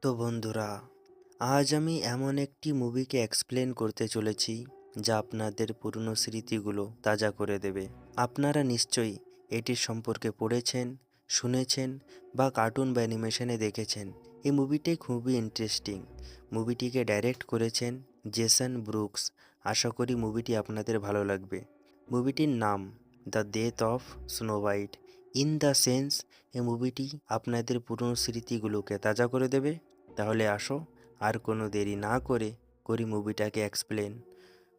তো বন্ধুরা, আজ আমি এমন একটি মুভিকে এক্সপ্লেন করতে চলেছি যা আপনাদের পুরনো স্মৃতিগুলো তাজা করে দেবে। আপনারা নিশ্চয়ই এটির সম্পর্কে পড়েছেন, শুনেছেন বা কার্টুন বা অ্যানিমেশনে দেখেছেন। এই মুভিটি খুবই ইন্টারেস্টিং। মুভিটিকে ডাইরেক্ট করেছেন জেসন ব্রুকস। আশা করি মুভিটি আপনাদের ভালো লাগবে। মুভিটির নাম the death of snow white. In the sense, এই মুভিটি আপনাদের পুরনো স্মৃতিগুলোকে তাজা করে দেবে। তাহলে আসো, আর কোনো দেরি না করে করি মুভিটাকে এক্সপ্লেন।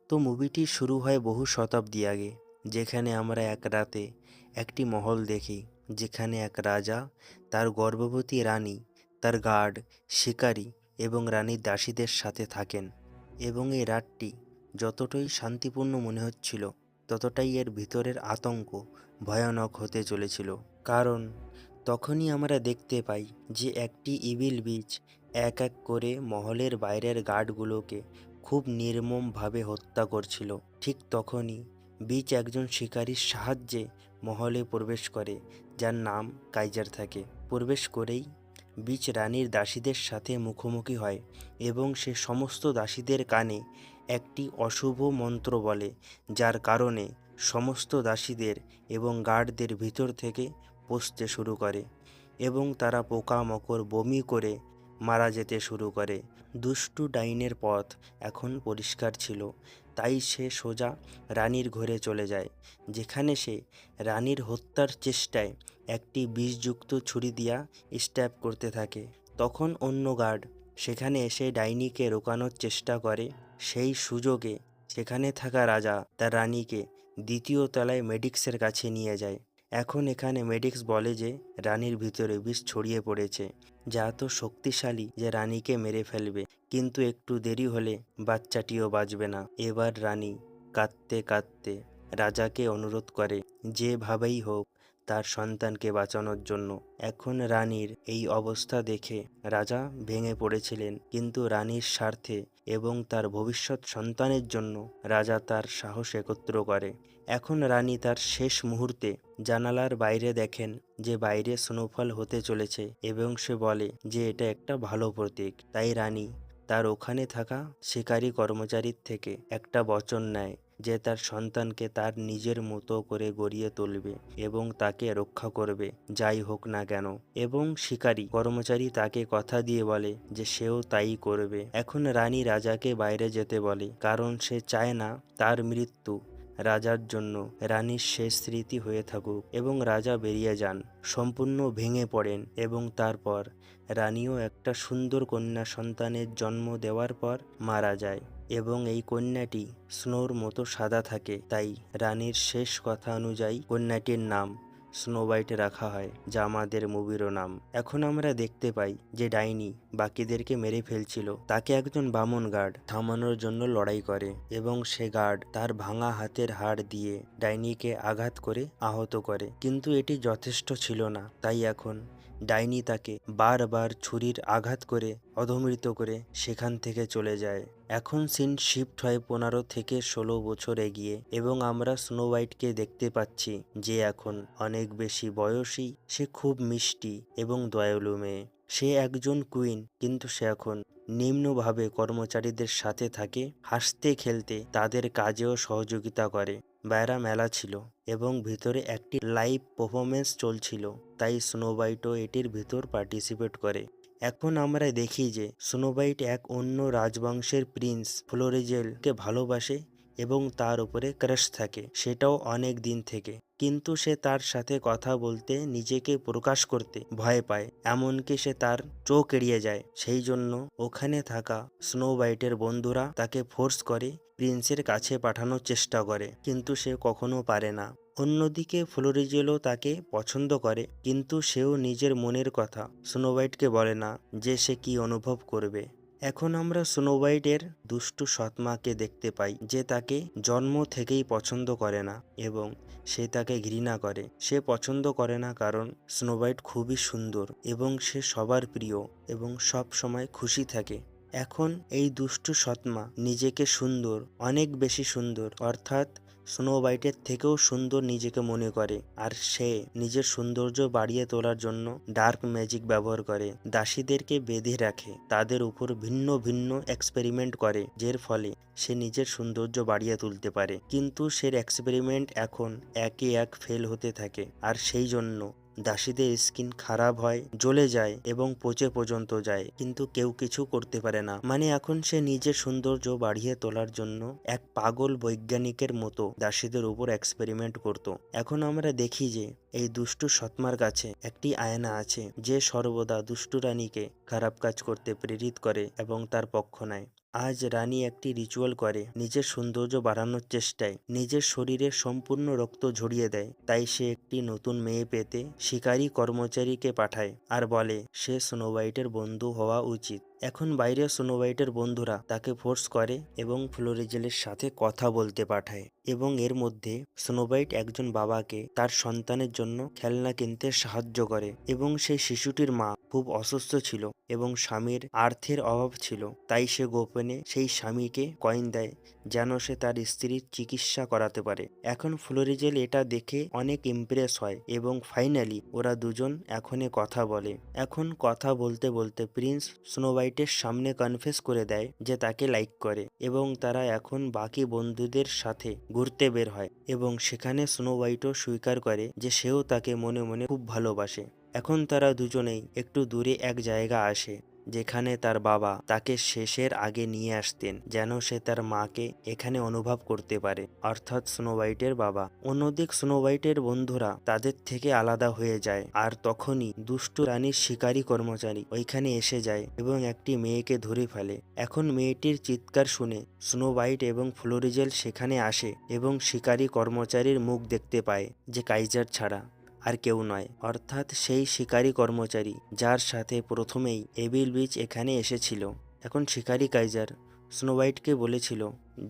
তো মুভিটি শুরু হয় বহু শতাব্দী আগে, যেখানে আমরা এক রাতে একটি মহল দেখি, যেখানে এক রাজা, তার গর্ভবতী রানী, তার গার্ড, শিকারী এবং রানীর দাসীদের সাথে থাকেন। এবং এই রাতটি যতটাই শান্তিপূর্ণ মনে হচ্ছিল, ততটাই এর ভিতরের আতঙ্ক ভয়ানক হতে চলেছিল। কারণ তখনই আমরা দেখতে পাই যে একটি ইভিল বিচ এক এক করে মহলের বাইরের গার্ডগুলোকে খুব নির্মমভাবে হত্যা করছিল। ঠিক তখনই বিচ একজন শিকারীর সাহায্যে মহলে প্রবেশ করে, যার নাম কাইজার থাকে। প্রবেশ করেই বিচ রানীর দাসীদের সাথে মুখোমুখি হয় এবং সে সমস্ত দাসীদের কানে একটি অশুভ মন্ত্র বলে, যার কারণে সমস্ত দাসীদের এবং গার্ডদের ভিতর থেকে পচতে শুরু করে এবং তারা পোকামাকড় বমি করে মারা যেতে শুরু করে। দুষ্টু ডাইনের পথ এখন পরিষ্কার ছিল, তাই সে সোজা রানীর ঘরে চলে যায়, যেখানে সে রানীর হত্যার চেষ্টায় একটি বিষযুক্ত ছুরি দিয়া স্ট্যাব করতে থাকে। তখন অন্য গার্ড সেখানে এসে ডাইনিকে রোকানোর চেষ্টা করে। সেই সুযোগে সেখানে থাকা রাজা তার রানীকে দ্বিতীয় তলায় মেডিক্সের কাছে নিয়ে যায়। এখন এখানে মেডিক্স বলে যে রানীর ভিতরে বিষ ছড়িয়ে পড়েছে, যা এত শক্তিশালী যে রানীকে মেরে ফেলবে, কিন্তু একটু দেরি হলে বাচ্চাটিও বাঁচবে না। এবার রানী কাঁদতে কাঁদতে রাজাকে অনুরোধ করে যেভাবেই হোক তার সন্তানকে বাঁচানোর জন্য। এখন রানীর এই অবস্থা দেখে রাজা ভেঙে পড়েছিলেন, কিন্তু রানীর স্বার্থে এবং তার ভবিষ্যৎ সন্তানের জন্য রাজা তার সাহস একত্র করে। এখন রানী তার শেষ মুহূর্তে জানালার বাইরে দেখেন যে বাইরে স্নোফল হতে চলেছে এবং সে বলে যে এটা একটা ভালো প্রতীক। তাই রানী তার ওখানে থাকা শিকারী কর্মচারীর থেকে একটা বচন নেয় যে তার সন্তানকে তার নিজের মতো করে গড়িয়ে তুলবে এবং তাকে রক্ষা করবে যাই হোক না কেন। এবং শিকারী কর্মচারী তাকে কথা দিয়ে বলে যে সেও তাই করবে। এখন রানী রাজাকে বাইরে যেতে বলে, কারণ সে চায় না তার মৃত্যু রাজার জন্য রানীর শেষ স্মৃতি হয়ে থাকুক। এবং রাজা বেরিয়ে যান, সম্পূর্ণ ভেঙে পড়েন এবং তারপর রানীও একটা সুন্দর কন্যা সন্তানের জন্ম দেওয়ার পর মারা যায়। এবং এই কন্যাটি স্নোর মতো সাদা থাকে, তাই রানীর শেষ কথা অনুযায়ী কন্যাটির নাম স্নো হোয়াইট রাখা হয়, যা আমাদের মুভিরও নাম। এখন আমরা দেখতে পাই যে ডাইনি বাকিদেরকে মেরে ফেলছিল, তাকে একজন বামন গার্ড থামানোর জন্য লড়াই করে এবং সে গার্ড তার ভাঙা হাতের হাড় দিয়ে ডাইনিকে আঘাত করে আহত করে, কিন্তু এটি যথেষ্ট ছিল না। তাই এখন ডাইনি তাকে বারবার ছুরির আঘাত করে অধমৃত করে সেখান থেকে চলে যায়। এখন সিন শিফট হয় 15 থেকে 16 বছর এগিয়ে এবং আমরা স্নো হোয়াইটকে দেখতে পাচ্ছি যে এখন অনেক বেশি বয়সী। সে খুব মিষ্টি এবং দয়ালু মেয়ে। সে একজন কুইন, কিন্তু সে এখন নিম্নভাবে কর্মচারীদের সাথে থাকে, হাসতে খেলতে তাদের কাজেও সহযোগিতা করে। বাইরে মেলা ছিল এবং ভিতরে একটি লাইভ পারফরমেন্স চলছিল, তাই স্নো হোয়াইটও এটির ভিতর পার্টিসিপেট করে। এখন আমরা দেখি যে স্নো হোয়াইট এক অন্য রাজবংশের প্রিন্স ফ্লোরিজেলকে ভালোবাসে এবং তার উপরে ক্রাশ থাকে, সেটাও অনেক দিন থেকে। কিন্তু সে তার সাথে কথা বলতে, নিজেকে প্রকাশ করতে ভয় পায়, এমনকি সে তার চোখ এড়িয়ে যায়। সেই জন্য ওখানে থাকা স্নো হোয়াইটের বন্ধুরা তাকে ফোর্স করে প্রিন্সের কাছে পাঠানোর চেষ্টা করে, কিন্তু সে কখনো পারে না। অন্যদিকে ফ্লোরিজেলও তাকে পছন্দ করে, কিন্তু সেও নিজের মনের কথা স্নো হোয়াইটকে বলে না যে সে কি অনুভব করবে। এখন আমরা স্নো হোয়াইটের দুষ্টু সৎমাকে দেখতে পাই, যে তাকে জন্ম থেকেই পছন্দ করে না এবং সে তাকে ঘৃণা করে। সে পছন্দ করে না কারণ স্নো হোয়াইট খুবই সুন্দর এবং সে সবার প্রিয় এবং সব সময় খুশি থাকে। এখন এই দুষ্টু সৎমা নিজেকে সুন্দর, অনেক বেশি সুন্দর, অর্থাৎ স্নো হোয়াইটের থেকেও সুন্দর নিজেকে মনে করে, আর সে নিজের সৌন্দর্য বাড়িয়ে তোলার জন্য ডার্ক ম্যাজিক ব্যবহার করে, দাসীদেরকে বেঁধে রাখে, তাদের উপর ভিন্ন ভিন্ন এক্সপেরিমেন্ট করে, যার ফলে সে নিজের সৌন্দর্য বাড়িয়ে তুলতে পারে। কিন্তু সে এক্সপেরিমেন্ট এখন একে এক ফেল হতে থাকে, আর সেই জন্য দাসীদের স্কিন খারাপ হয়, জ্বলে যায় এবং পচে পর্যন্ত যায়, কিন্তু কেউ কিছু করতে পারে না। মানে এখন সে নিজের সৌন্দর্য বাড়িয়ে তোলার জন্য এক পাগল বৈজ্ঞানিকের মতো দাসীদের উপর এক্সপেরিমেন্ট করত। এখন আমরা দেখি যে এই দুষ্টু সৎমার কাছে একটি আয়না আছে, যে সর্বদা দুষ্টু রানীকে খারাপ কাজ করতে প্রেরিত করে এবং তার পক্ষ নেয়। আজ রানী একটি রিচুয়াল করে নিজের সৌন্দর্য বাড়ানোর চেষ্টায়, নিজের শরীরে সম্পূর্ণ রক্ত ঝরিয়ে দেয়। তাই সে একটি নতুন মেয়ে পেতে শিকারী কর্মচারীকে পাঠায় আর বলে সে স্নো হোয়াইটের বন্ধু হওয়া উচিত। এখন বাইরে স্নো হোয়াইটের বন্ধুরা তাকে ফোর্স করে এবং ফ্লোরিজেলের সাথে কথা বলতে পাঠায়, এবং এর মধ্যে স্নো হোয়াইট একজন বাবাকে তার সন্তানের জন্য খেলনা কিনতে সাহায্য করে, এবং সেই শিশুটির মা খুব অসুস্থ ছিল এবং স্বামীর অর্থের অভাব ছিল। তাই সে গোপনে সেই স্বামীকে কয়েন দেয় যেন সে তার স্ত্রীর চিকিৎসা করাতে পারে। এখন ফ্লোরিজেল এটা দেখে অনেক ইমপ্রেস হয় এবং ফাইনালি ওরা দুজন এখনই কথা বলে। এখন কথা বলতে বলতে প্রিন্স স্নো হোয়াইটের সামনে কনফেস করে দেয় যে তাকে লাইক করে, এবং তারা এখন বাকি বন্ধুদের সাথে ঘুরতে বের হয়, এবং সেখানে স্নো হোয়াইটও স্বীকার করে যে সেও তাকে মনে মনে খুব ভালোবাসে। এখন তারা দুজনেই একটু দূরে এক জায়গা আসে যেখানে তার বাবা তাকে শেষের আগে নিয়ে আসতেন যেন সে তার মাকে এখানে অনুভব করতে পারে, অর্থাৎ স্নো হোয়াইটের বাবা। অন্যদিক স্নো হোয়াইটের বন্ধুরা তাদের থেকে আলাদা হয়ে যায়, আর তখনই দুষ্টু রানীর শিকারী কর্মচারী ওইখানে এসে যায় এবং একটি মেয়েকে ধরে ফেলে। এখন মেয়েটির চিৎকার শুনে স্নো হোয়াইট এবং ফ্লোরিজেল সেখানে আসে এবং শিকারী কর্মচারীর মুখ দেখতে পায়, যে কাইজার ছাড়া আর কেউ নয়, অর্থাৎ সেই শিকারী কর্মচারী যার সাথে প্রথমেই এভিল বিচ এখানে এসেছিল। এখন শিকারী কাইজার স্নো হোয়াইটকে বলেছিল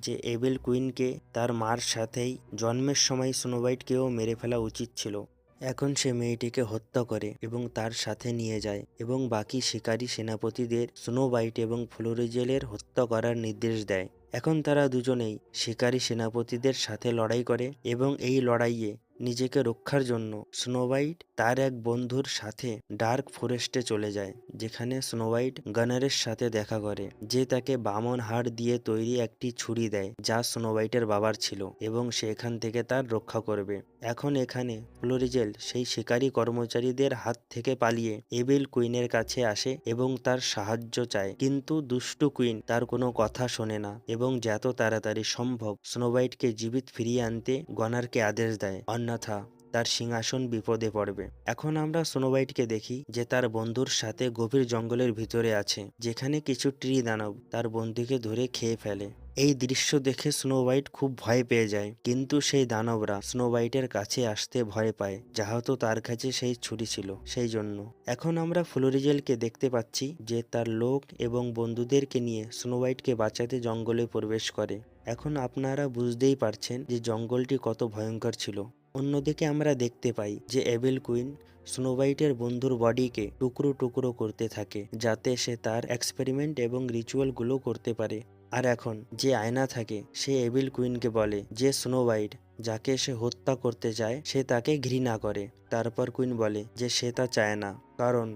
যে এভিল কুইনকে তার মার সাথেই জন্মের সময় স্নো হোয়াইটকেও মেরে ফেলা উচিত ছিল। এখন সে মেয়েটিকে হত্যা করে এবং তার সাথে নিয়ে যায়, এবং বাকি শিকারী সেনাপতিদের স্নো হোয়াইট এবং ফ্লোরিজেলের হত্যা করার নির্দেশ দেয়। এখন তারা দুজনেই শিকারী সেনাপতিদের সাথে লড়াই করে, এবং এই লড়াইয়ে নিজেকে রক্ষার জন্য স্নো হোয়াইট তার এক বন্ধুর সাথে ডার্ক ফরেস্টে চলে যায়, যেখানে স্নো হোয়াইট গানারের সাথে দেখা করে, যে তাকে বামন হাড় দিয়ে তৈরি একটি ছুরি দেয় যা স্নো হোয়াইটের বাবার ছিল, এবং সে এখান থেকে তার রক্ষা করবে। এখন এখানে ফ্লোরিজেল সেই শিকারী কর্মচারীদের হাত থেকে পালিয়ে এভিল কুইনের কাছে আসে এবং তার সাহায্য চায়, কিন্তু দুষ্টু কুইন তার কোনো কথা শোনে না এবং যত তাড়াতাড়ি সম্ভব স্নো হোয়াইটকে জীবিত ফিরিয়ে আনতে গনারকে আদেশ দেয়, অন্যথা তার সিংহাসন বিপদে পড়বে। এখন আমরা স্নো হোয়াইটকে দেখি যে তার বন্ধুর সাথে গভীর জঙ্গলের ভিতরে আছে, যেখানে কিছু ট্রি দানব তার বন্ধুকে ধরে খেয়ে ফেলে। এই দৃশ্য দেখে স্নো হোয়াইট খুব ভয় পেয়ে যায়, কিন্তু সেই দানবরা স্নো হোয়াইটের কাছে আসতে ভয় পায়, যেহেতু তার কাছে সেই ছুরি ছিল সেই জন্য। এখন আমরা ফ্লোরিজেলকে দেখতে পাচ্ছি যে তার লোক এবং বন্ধুদেরকে নিয়ে স্নো হোয়াইটকে বাঁচাতে জঙ্গলে প্রবেশ করে। এখন আপনারা বুঝতেই পারছেন যে জঙ্গলটি কত ভয়ঙ্কর ছিল। অন্যদিকে আমরা দেখতে পাই যে এভিল কুইন স্নো হোয়াইটের বন্ধুর বডিকে টুকরো টুকরো করতে থাকে, যাতে সে তার এক্সপেরিমেন্ট এবং রিচুয়ালগুলো করতে পারে। আর এখন যে আয়না থাকে সে এভিল কুইনকে বলে যে স্নো হোয়াইট যাকে সে হত্যা করতে চায় সে তাকে ঘৃণা করে। তারপর কুইন বলে যে সে তা চায় না, কারণ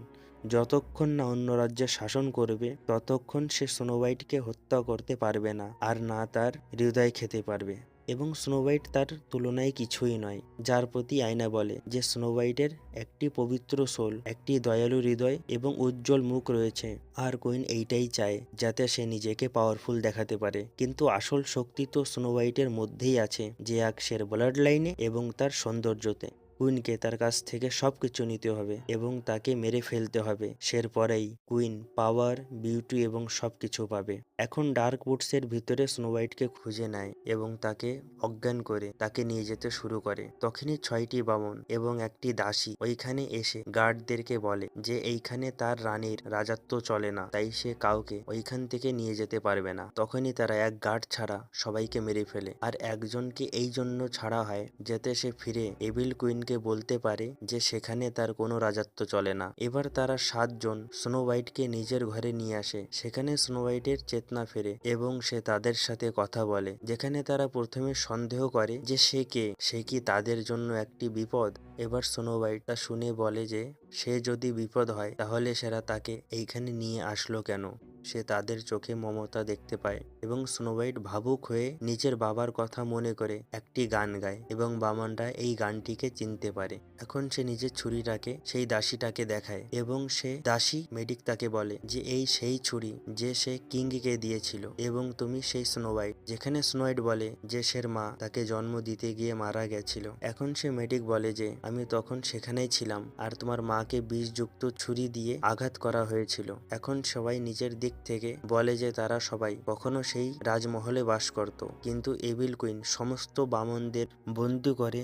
যতক্ষণ না অন্য রাজ্যে শাসন করবে ততক্ষণ সে স্নো হোয়াইটকে হত্যা করতে পারবে না, আর না তার হৃদয় খেতে পারবে, এবং স্নো হোয়াইট তার তুলনায় কিছুই নয়। যার প্রতি আয়না বলে যে স্নো হোয়াইটের একটি পবিত্র সোল, একটি দয়ালু হৃদয় এবং উজ্জ্বল মুখ রয়েছে, আর কুইন এইটাই চায় যাতে সে নিজেকে পাওয়ারফুল দেখাতে পারে। কিন্তু আসল শক্তি তো স্নো হোয়াইটের মধ্যেই আছে, যে আকসের ব্লাড লাইনে এবং তার সৌন্দর্যতে। কুইনকে তার কাছ থেকে সবকিছু নিতে হবে এবং তাকে মেরে ফেলতে হবে, সের পরেই কুইন পাওয়ার, বিউটি এবং সবকিছু পাবে। এখন ডার্ক বুটসের ভিতরে স্নো হোয়াইটকে খুঁজে নেয় এবং তাকে অজ্ঞান করে তাকে নিয়ে যেতে শুরু করে। তখনই 6টি বামন এবং একটি দাসী ওইখানে এসে গার্ডদেরকে বলে যে এইখানে তার রানীর রাজত্ব চলে না, তাই সে কাউকে ওইখান থেকে নিয়ে যেতে পারবে না। তখনই তারা এক গার্ড ছাড়া সবাইকে মেরে ফেলে, আর একজনকে এই জন্য ছাড়া হয় যাতে সে ফিরে এভিল কুইনকে তাকে বলতে পারে যে সেখানে তার কোনো রাজত্ব চলে না। এবার তারা 7 জন স্নো হোয়াইটকে নিজের ঘরে নিয়ে আসে। সেখানে স্নো হোয়াইটের চেতনা ফেরে এবং সে তাদের সাথে কথা বলে, যেখানে তারা প্রথমে সন্দেহ করে যে সে কে, সে কি তাদের জন্য একটি বিপদ। এবার স্নো হোয়াইট তা শুনে বলে যে সে যদি বিপদ হয় তাহলে সেরা তাকে এইখানে নিয়ে আসলো কেন। সে তাদের চোখে মমতা দেখতে পায় এবং স্নো হোয়াইট ভাবুক হয়ে নিজের বাবার কথা মনে করে একটি গান গায় এবং বামনরা এই গানটিকে চিনতে পারে। এখন সে নিজের ছুরিটাকে সেই দাসীটাকে দেখায় এবং সে দাসী মেডিক তাকে বলে যে এই সেই ছুরি যে সে কিংকে দিয়েছিল এবং তুমি সেই স্নো হোয়াইট। যেখানে স্নো হোয়াইট বলে যে সের মা তাকে জন্ম দিতে গিয়ে মারা গেছিল। এখন সে মেডিক বলে যে আমি তখন সেখানেই ছিলাম আর তোমার মাকে বিষযুক্ত ছুরি দিয়ে আঘাত করা হয়েছিল। এখন সবাই নিজের দিক থেকে বলে যে তারা সবাই কখনো সেই রাজমহলে বাস করত, কিন্তু এভিল কুইন সমস্ত বামনদের বন্দি করে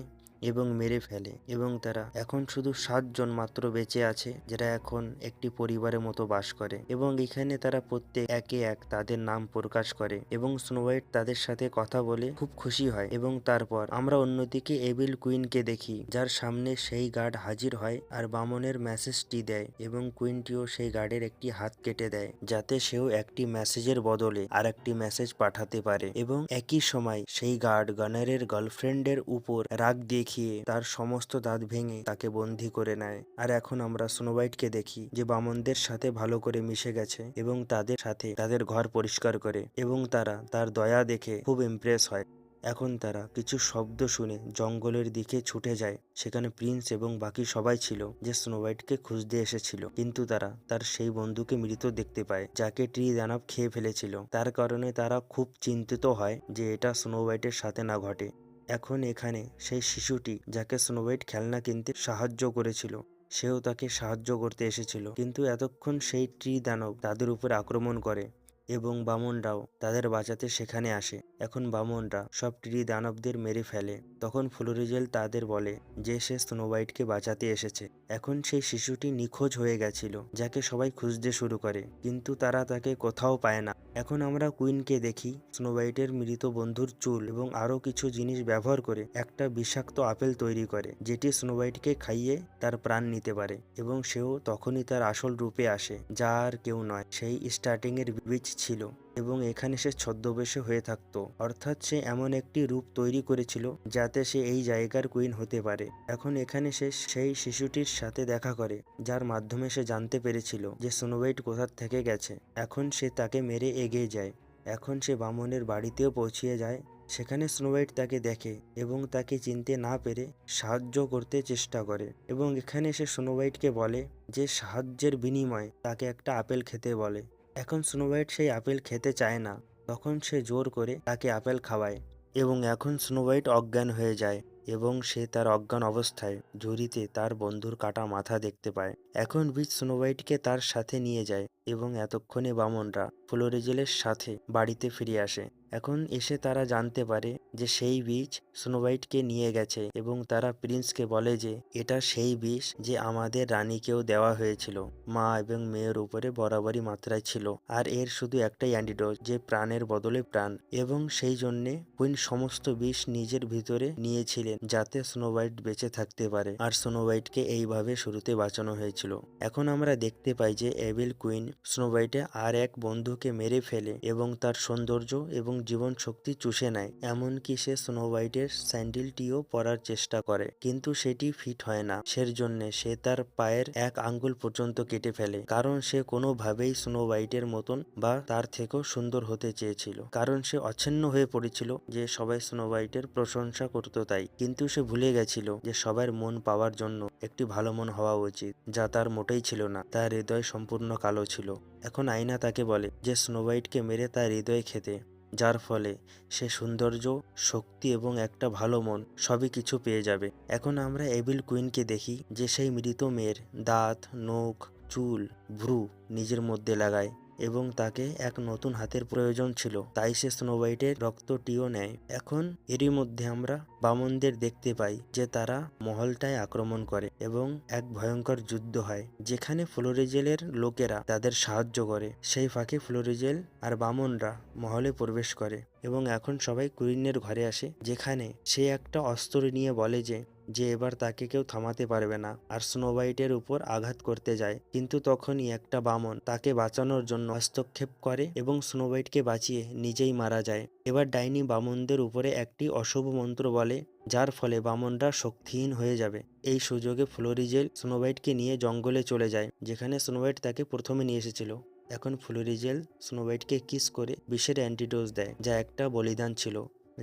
এবং মেরে ফেলে এবং তারা এখন শুধু 7 জন মাত্র বেঁচে আছে, যারা এখন একটি পরিবারের মতো বাস করে এবং এখানে তারা প্রত্যেক একে এক তাদের নাম প্রকাশ করে এবং স্নো হোয়াইট তাদের সাথে কথা বলে খুব খুশি হয়। এবং তারপর আমরা অন্যদিকে এভিল কুইনকে দেখি, যার সামনে সেই গার্ড হাজির হয় আর বামনের মেসেজটি দেয় এবং কুইনটিও সেই গার্ডের একটি হাত কেটে দেয়, যাতে সেও একটি মেসেজের বদলে আর একটি মেসেজ পাঠাতে পারে। এবং একই সময় সেই গার্ড গানারের গার্লফ্রেন্ডের উপর রাগ দেখিয়ে তার সমস্ত দাঁত ভেঙে তাকে বন্দী করে নেয়। আর এখন আমরা স্নো হোয়াইটকে দেখি যে বামনদের সাথে ভালো করে মিশে গেছে এবং তাদের সাথে তাদের ঘর পরিষ্কার করে এবং তারা তার দয়া দেখে খুব ইমপ্রেস হয়। এখন তারা কিছু শব্দ শুনে জঙ্গলের দিকে ছুটে যায়। সেখানে প্রিন্স এবং বাকি সবাই ছিল যে স্নো হোয়াইটকে খুঁজতে এসেছিল, কিন্তু তারা তার সেই বন্ধুকে মৃত দেখতে পায় যাকে ট্রি দানব খেয়ে ফেলেছিল। তার কারণে তারা খুব চিন্তিত হয় যে এটা স্নো হোয়াইটের সাথে না ঘটে। এখন এখানে সেই শিশুটি যাকে স্নো হোয়াইট খেলনা কিনতে সাহায্য করেছিল, সেও তাকে সাহায্য করতে এসেছিল, কিন্তু এতক্ষণ সেই ট্রি দানব তাদের উপর আক্রমণ করে এবং বামনরাও তাদের বাঁচাতে সেখানে আসে। এখন বামনরা সব ট্রি দানবদের মেরে ফেলে। তখন ফ্লোরিজেল তাদের বলে যে সে স্নো হোয়াইটকে বাঁচাতে এসেছে। এখন সেই শিশুটি নিখোঁজ হয়ে গেছিল, যাকে সবাই খুঁজতে শুরু করে, কিন্তু তারা তাকে কোথাও পায় না। এখন আমরা কুইনকে দেখি স্নো হোয়াইটের মৃত বন্ধুর চুল এবং আরো কিছু জিনিস ব্যবহার করে একটা বিষাক্ত আপেল তৈরি করে, যেটি স্নো হোয়াইটকে খাইয়ে তার প্রাণ নিতে পারে এবং সেও তখনই তার আসল রূপে আসে, যা আর কেউ নয়, সেই স্টার্টিং এর বীজ ছিল। এবং এখানে সে ছদ্মবেশে হয়ে থাকতো, অর্থাৎ সে এমন একটি রূপ তৈরি করেছিল যাতে সে এই জায়গার কুইন হতে পারে। এখন এখানে সে সেই শিশুটির সাথে দেখা করে, যার মাধ্যমে সে জানতে পেরেছিল যে স্নো হোয়াইট কোথা থেকে গেছে। এখন সে তাকে মেরে এগিয়ে যায়। এখন সে বামনের বাড়িতেও পৌঁছিয়ে যায়। সেখানে স্নো হোয়াইট তাকে দেখে এবং তাকে চিনতে না পেরে সাহায্য করতে চেষ্টা করে এবং এখানে সে স্নো হোয়াইটকে বলে যে সাহায্যের বিনিময়ে তাকে একটা আপেল খেতে বলে। এখন স্নো হোয়াইট সেই আপেল খেতে চায় না, তখন সে জোর করে তাকে আপেল খাওয়ায় এবং এখন স্নো হোয়াইট অজ্ঞান হয়ে যায় এবং সে তার অজ্ঞান অবস্থায় ঝুড়িতে তার বন্ধুর কাটা মাথা দেখতে পায়। এখন বীজ স্নো হোয়াইটকে তার সাথে নিয়ে যায় এবং এতক্ষণে বামনরা ফ্লোরিজেলের সাথে বাড়িতে ফিরে আসে। এখন এসে তারা জানতে পারে যে সেই বীজ স্নো হোয়াইটকে নিয়ে গেছে এবং তারা প্রিন্সকে বলে যে এটা সেই বিষ যে আমাদের রানীকেও দেওয়া হয়েছিল, মা এবং মেয়ের উপরে বরাবরই মাত্রায় ছিল, আর এর শুধু একটাই অ্যান্টিডোট, যে প্রাণের বদলে প্রাণ। এবং সেই জন্যে কুইন সমস্ত বিষ নিজের ভিতরে নিয়েছিলেন যাতে স্নো হোয়াইট বেঁচে থাকতে পারে, আর স্নো হোয়াইটকে এইভাবে শুরুতে বাঁচানো হয়েছিল। এখন আমরা দেখতে পাই যে এভিল কুইন স্নো হোয়াইটে আর এক বন্ধুকে মেরে ফেলে এবং তার সৌন্দর্য এবং জীবন শক্তি চুষে নেয়। এমনকি সে স্নো হোয়াইটের স্যান্ডেলটিও পরার চেষ্টা করে, কিন্তু সেটি ফিট হয় না। সের জন্য সে তার পায়ের এক আঙ্গুল পর্যন্ত কেটে ফেলে, কারণ সে কোনোভাবেই স্নো হোয়াইটের মতন বা তার থেকেও সুন্দর হতে চেয়েছিল, কারণ সে অচ্ছন্ন হয়ে পড়েছিল যে সবাই স্নো হোয়াইটের প্রশংসা করত তাই। কিন্তু সে ভুলে গেছিল যে সবার মন পাওয়ার জন্য একটি ভালো মন হওয়া উচিত, যা তার মোটেই ছিল না। তার হৃদয় সম্পূর্ণ কালো ছিল। এখন আয়না তাকে বলে যে স্নো হোয়াইটকে মেরে তার হৃদয় খেতে, যার ফলে সে সৌন্দর্য, শক্তি এবং একটা ভালো মন সবই কিছু পেয়ে যাবে। এখন আমরা এভিল কুইনকে দেখি যে সেই মৃত মেয়ের দাঁত, নখ, চুল, ভ্রু নিজের মধ্যে লাগায় এবং তাকে এক নতুন হাতের প্রয়োজন ছিল, তাই সে স্নো হোয়াইটের রক্তটিও নেয়। এখন এরই মধ্যে আমরা বামনদের দেখতে পাই যে তারা মহলটায় আক্রমণ করে এবং এক ভয়ঙ্কর যুদ্ধ হয়, যেখানে ফ্লোরিজেলের লোকেরা তাদের সাহায্য করে। সেই ফাঁকে ফ্লোরিজেল আর বামনরা মহলে প্রবেশ করে এবং এখন সবাই কুইনের ঘরে আসে, যেখানে সে একটা অস্ত্র নিয়ে বলে যে যে এবার তাকে কেউ থামাতে পারবে না, আর স্নো হোয়াইটের উপর আঘাত করতে যায়। কিন্তু তখনই একটা বামন তাকে বাঁচানোর জন্য হস্তক্ষেপ করে এবং স্নো হোয়াইটকে বাঁচিয়ে নিজেই মারা যায়। এবার ডাইনি বামনদের উপরে একটি অশুভ মন্ত্র বলে, যার ফলে বামনরা শক্তিহীন হয়ে যাবে। এই সুযোগে ফ্লোরিজেল স্নো হোয়াইটকে নিয়ে জঙ্গলে চলে যায়, যেখানে স্নো হোয়াইট তাকে প্রথমে নিয়ে এসেছিল। এখন ফ্লোরিজেল স্নো হোয়াইটকে কিস করে বিষের অ্যান্টিডোজ দেয়, যা একটা বলিদান ছিল,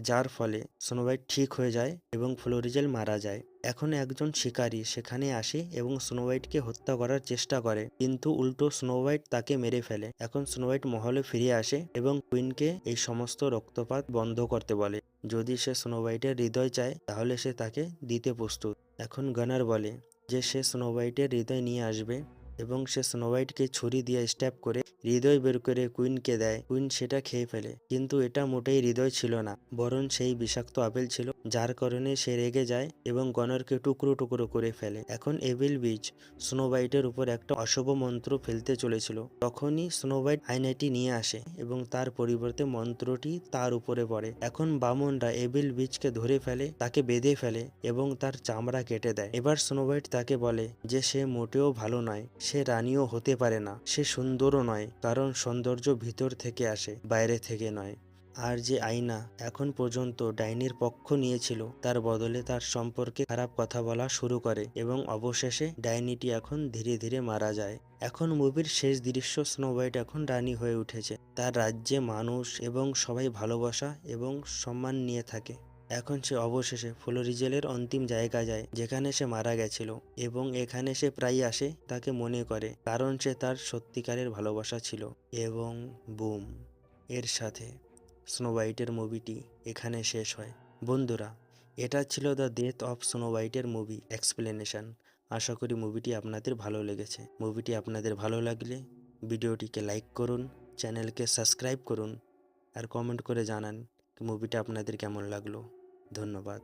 যার ফলে স্নো হোয়াইট ঠিক হয়ে যায় এবং ফ্লোরিজেল মারা যায়। এখন একজন শিকারী সেখানে আসে এবং স্নো হোয়াইটকে হত্যা করার চেষ্টা করে, কিন্তু উল্টো স্নো হোয়াইট তাকে মেরে ফেলে। এখন স্নো হোয়াইট মহলে ফিরে আসে এবং কুইনকে এই সমস্ত রক্তপাত বন্ধ করতে বলে। যদি সে স্নো হোয়াইটের হৃদয় চায় তাহলে সে তাকে দিতে প্রস্তুত। এখন গানার বলে যে সে স্নো হোয়াইটের হৃদয় নিয়ে আসবে এবং সে স্নো হোয়াইটকে ছুরি দিয়ে স্ট্যাব করে হৃদয় বের করে কুইনকে দেয়। কুইন সেটা খেয়ে ফেলে, কিন্তু এটা মোটেই হৃদয় ছিল না, বরং সেই বিষাক্ত আপেল ছিল, যার কারণে সে রেগে যায় এবং গনারকে টুকরো টুকরো করে ফেলে। এখন এভিল বিচ স্নো হোয়াইটের উপর একটা অশুভ মন্ত্র ফেলতে চলেছিল, তখনই স্নো হোয়াইট আয়নাটি নিয়ে আসে এবং তার পরিবর্তে মন্ত্রটি তার উপরে পড়ে। এখন বামনরা এভিল বিচকে ধরে ফেলে, তাকে বেঁধে ফেলে এবং তার চামড়া কেটে দেয়। এবার স্নো হোয়াইট তাকে বলে যে সে মোটেও ভালো নয়, সে রানীও হতে পারে না, সে সুন্দরও নয়, কারণ সৌন্দর্য ভিতর থেকে আসে, বাইরে থেকে নয়। আর যে আয়না এখন পর্যন্ত ডাইনির পক্ষ নিয়েছিল, তার বদলে তার সম্পর্কে খারাপ কথা বলা শুরু করে এবং অবশেষে ডাইনিটি এখন ধীরে ধীরে মারা যায়। এখন মুভির শেষ দৃশ্য, স্নো হোয়াইট এখন রানী হয়ে উঠেছে, তার রাজ্যে মানুষ এবং সবাই ভালোবাসা এবং সম্মান নিয়ে থাকে। এখন সে অবশেষে ফ্লোরিজেলের অন্তিম জায়গা যায়, যেখানে সে মারা গেছিল, এবং এখানে সে প্রায় আসে তাকে মনে করে, কারণ সে তার সত্যিকারের ভালোবাসা ছিল। এবং বুম, এর সাথে স্নো হোয়াইটের মুভিটি এখানে শেষ হয়। বন্ধুরা, এটা ছিল দ্য ডেথ অফ স্নো হোয়াইটের মুভি এক্সপ্লেনেশন। আশা করি মুভিটি আপনাদের ভালো লেগেছে। মুভিটি আপনাদের ভালো লাগলে ভিডিওটিকে লাইক করুন, চ্যানেলকে সাবস্ক্রাইব করুন, আর কমেন্ট করে জানান মুভিটা আপনাদের কেমন লাগলো। ধন্যবাদ।